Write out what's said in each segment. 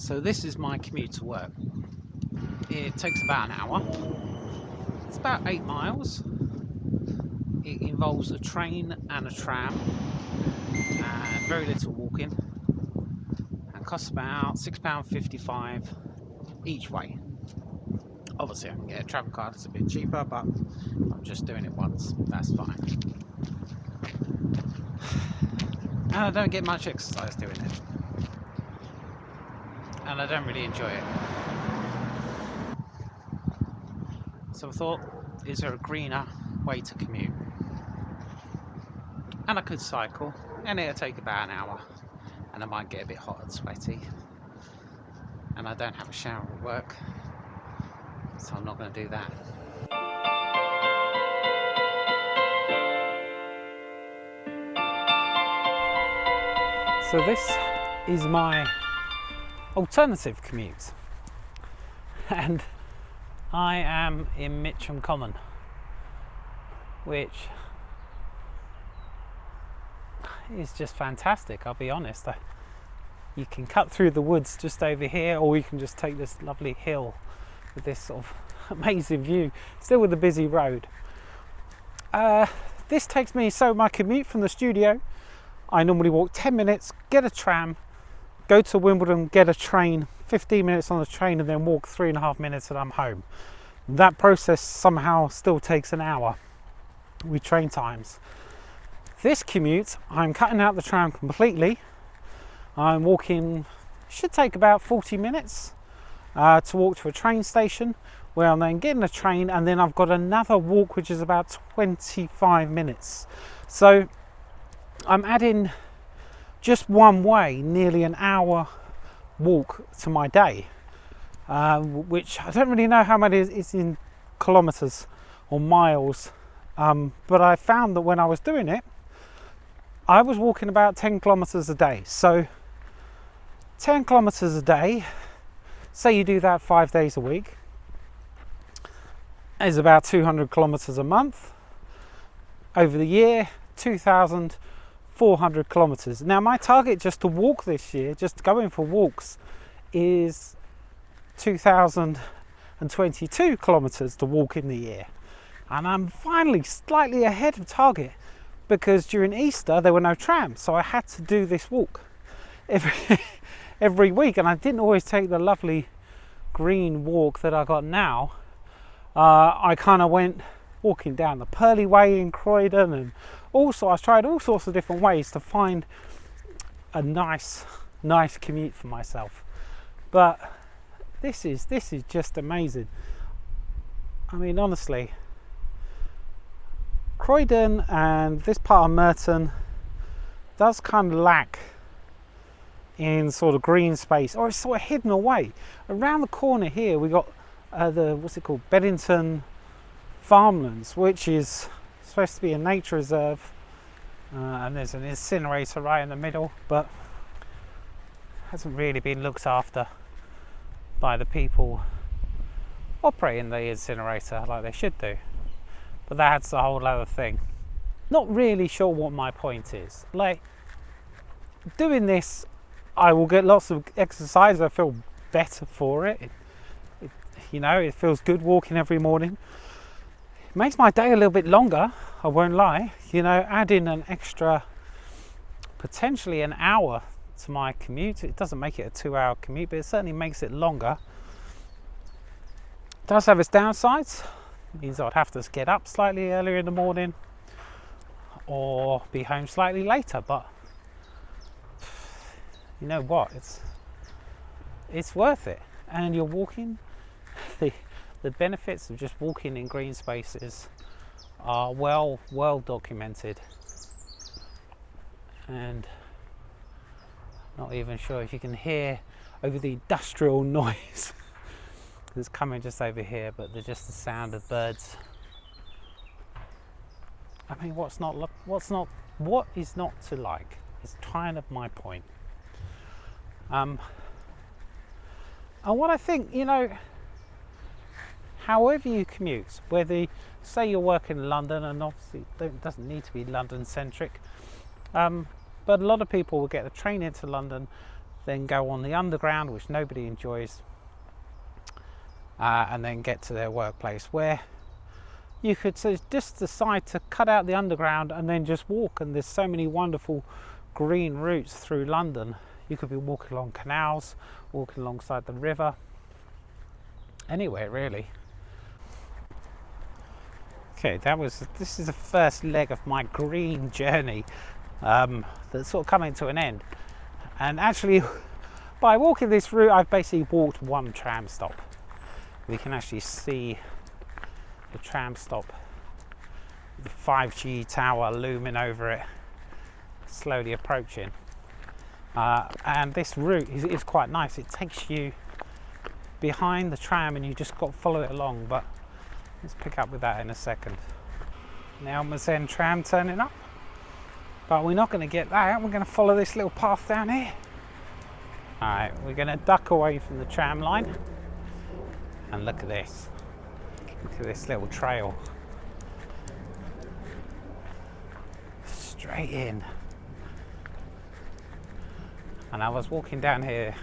So this is my commute to work. It takes about an hour. It's about 8 miles. It involves a train and a tram and very little walking, and costs about £6.55 each way. Obviously I can get a travel card, it's a bit cheaper, but I'm just doing it once, that's fine. And I don't get much exercise doing it, and I don't really enjoy it. So I thought, is there a greener way to commute? And I could cycle, and it'll take about an hour, and I might get a bit hot and sweaty, and I don't have a shower at work, so I'm not going to do that. So this is my alternative commute, and I am in Mitcham Common, which is just fantastic. I'll be honest, you can cut through the woods just over here, or you can just take this lovely hill with this sort of amazing view, still with a busy road. This takes me, so my commute from the studio, I normally walk 10 minutes, get a tram, go to Wimbledon, get a train, 15 minutes on the train, and then walk 3.5 minutes and I'm home. That process somehow still takes an hour with train times. This commute, I'm cutting out the tram completely. I'm walking, should take about 40 minutes to walk to a train station, where I'm then getting a train, and then I've got another walk which is about 25 minutes. So I'm adding just one way nearly an hour walk to my day, which I don't really know how many it's in kilometers or miles, but I found that when I was doing it, I was walking about 10 kilometers a day. So 10 kilometers a day, say you do that 5 days a week, is about 200 kilometers a month. Over the year, 2,400 kilometers. Now my target just to walk this year, just going for walks, is 2,022 kilometers to walk in the year. And I'm finally slightly ahead of target, because during Easter there were no trams, so I had to do this walk every week, and I didn't always take the lovely green walk that I got now. I kind of went walking down the Pearly Way in Croydon, and also I tried all sorts of different ways to find a nice commute for myself. But this is just amazing. I mean, honestly, Croydon and this part of Merton does kind of lack in sort of green space, or it's sort of hidden away. Around the corner here we got what's it called, Beddington Farmlands, which is supposed to be a nature reserve, and there's an incinerator right in the middle, but hasn't really been looked after by the people operating the incinerator like they should do. But that's a whole other thing. Not really sure what my point is. Like, doing this, I will get lots of exercise. I feel better for it. You know, it feels good walking every morning. It makes my day a little bit longer, I won't lie. You know, adding an extra, potentially an hour to my commute. It doesn't make it a 2-hour commute, but it certainly makes it longer. It does have its downsides. It means I'd have to get up slightly earlier in the morning, or be home slightly later, but you know what, it's worth it. And you're walking, the benefits of just walking in green spaces are well documented, and not even sure if you can hear over the industrial noise that's coming just over here, but they're just the sound of birds. I mean, what is not to like is kind of my point. And what I think, you know, however you commute, whether, say you're working in London, and obviously it doesn't need to be London centric, but a lot of people will get the train into London, then go on the underground, which nobody enjoys, and then get to their workplace, where you could just decide to cut out the underground and then just walk. And there's so many wonderful green routes through London. You could be walking along canals, walking alongside the river, anywhere really. Okay, this is the first leg of my green journey that's sort of coming to an end. And actually, by walking this route, I've basically walked one tram stop. We can actually see the tram stop, the 5G tower looming over it, slowly approaching. And this route is quite nice. It takes you behind the tram and you just got to follow it along, but let's pick up with that in a second. Now Mazen tram turning up, but we're not going to get that. We're going to follow this little path down here. Alright, we're going to duck away from the tram line, and look at this. Look at this little trail. Straight in. And I was walking down here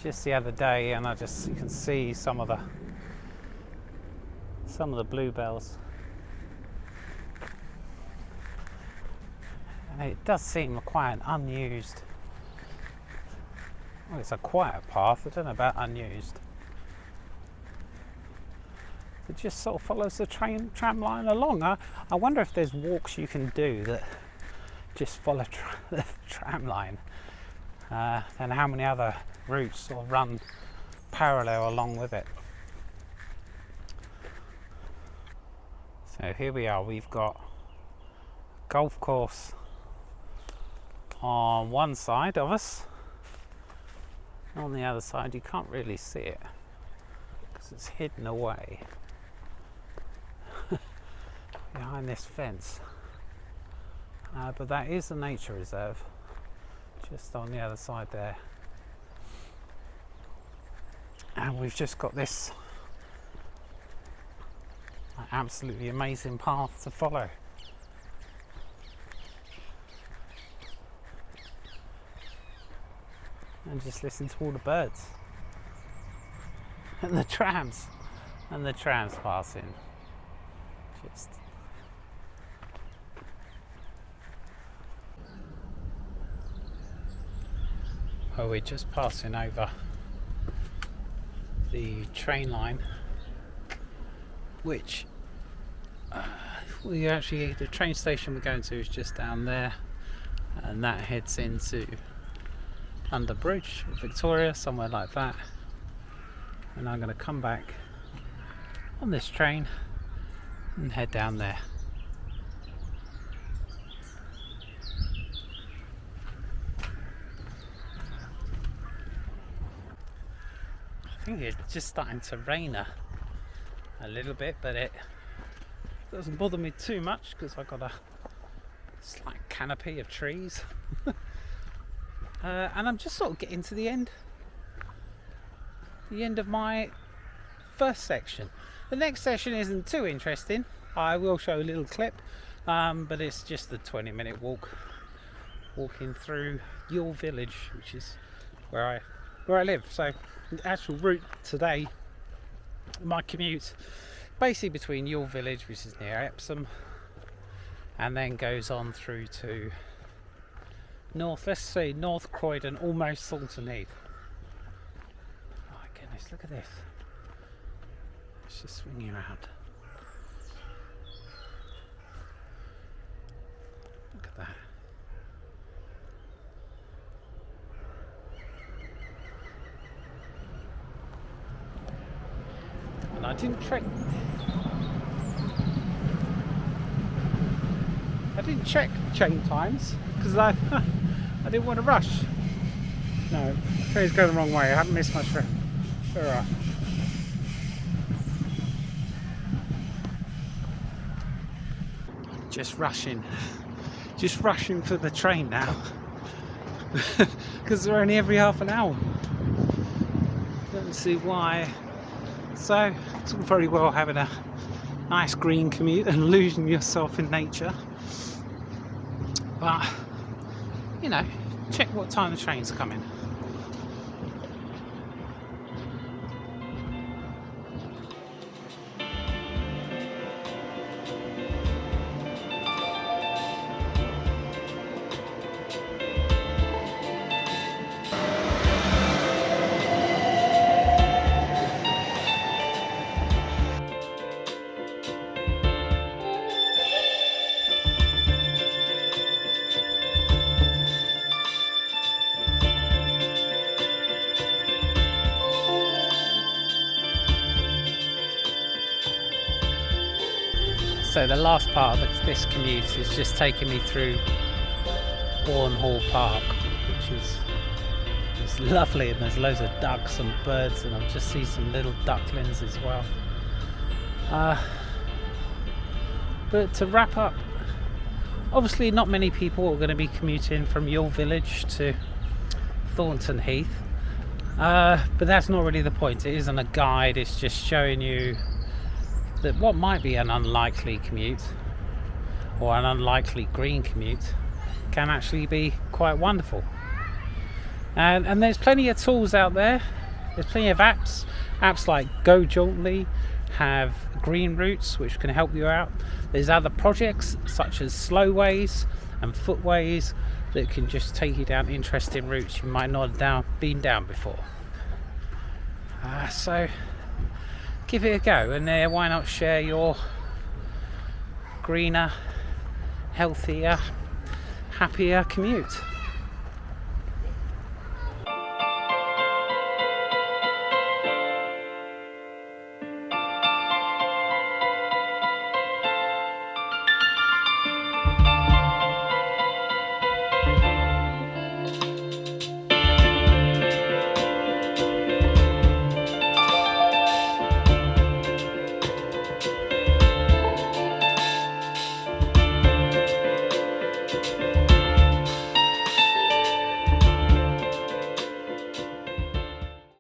just the other day, and you can see some of the bluebells. And it does seem quite an unused. Well, it's a quiet path. I don't know about unused. It just sort of follows the tram line along. I wonder if there's walks you can do that just follow the tram line, and how many other routes sort of run parallel along with it. So here we are. We've got a golf course on one side of us. On the other side, you can't really see it because it's hidden away behind this fence. But that is a nature reserve just on the other side there. And we've just got this absolutely amazing path to follow. And just listen to all the birds and the trams passing. Just we're just passing over the train line, which the train station we're going to is just down there, and that heads into under Bridge, Victoria, somewhere like that. And I'm going to come back on this train and head down there. I think it's just starting to rain a little bit, but it doesn't bother me too much because I've got a slight canopy of trees. And I'm just sort of getting to the end of my first section. The next section isn't too interesting. I will show a little clip, but it's just a 20-minute walking through your village, which is where I live. So the actual route today, my commute, basically between your village, which is near Epsom, and then goes on through to North Croydon, almost Thornton Heath. Oh my goodness, look at this. It's just swinging around. Look at that. And I didn't check chain times because I didn't want to rush. No, the train's going the wrong way. I haven't missed much for just rushing for the train now because they're only every half an hour. Don't see why. So it's all very well having a nice green commute and losing yourself in nature, but you know, check what time the trains are coming. So the last part of this commute is just taking me through Hall Park, which is lovely, and there's loads of ducks and birds, and I've just seen some little ducklings as well. But to wrap up, obviously not many people are going to be commuting from your village to Thornton Heath, but that's not really the point. It isn't a guide, it's just showing you that what might be an unlikely commute or an unlikely green commute can actually be quite wonderful. And there's plenty of tools out there. There's plenty of apps like Go Jaunty have green routes which can help you out. There's other projects such as Slowways and Footways that can just take you down interesting routes you might not have been down before. So give it a go, and why not share your greener, healthier, happier commute.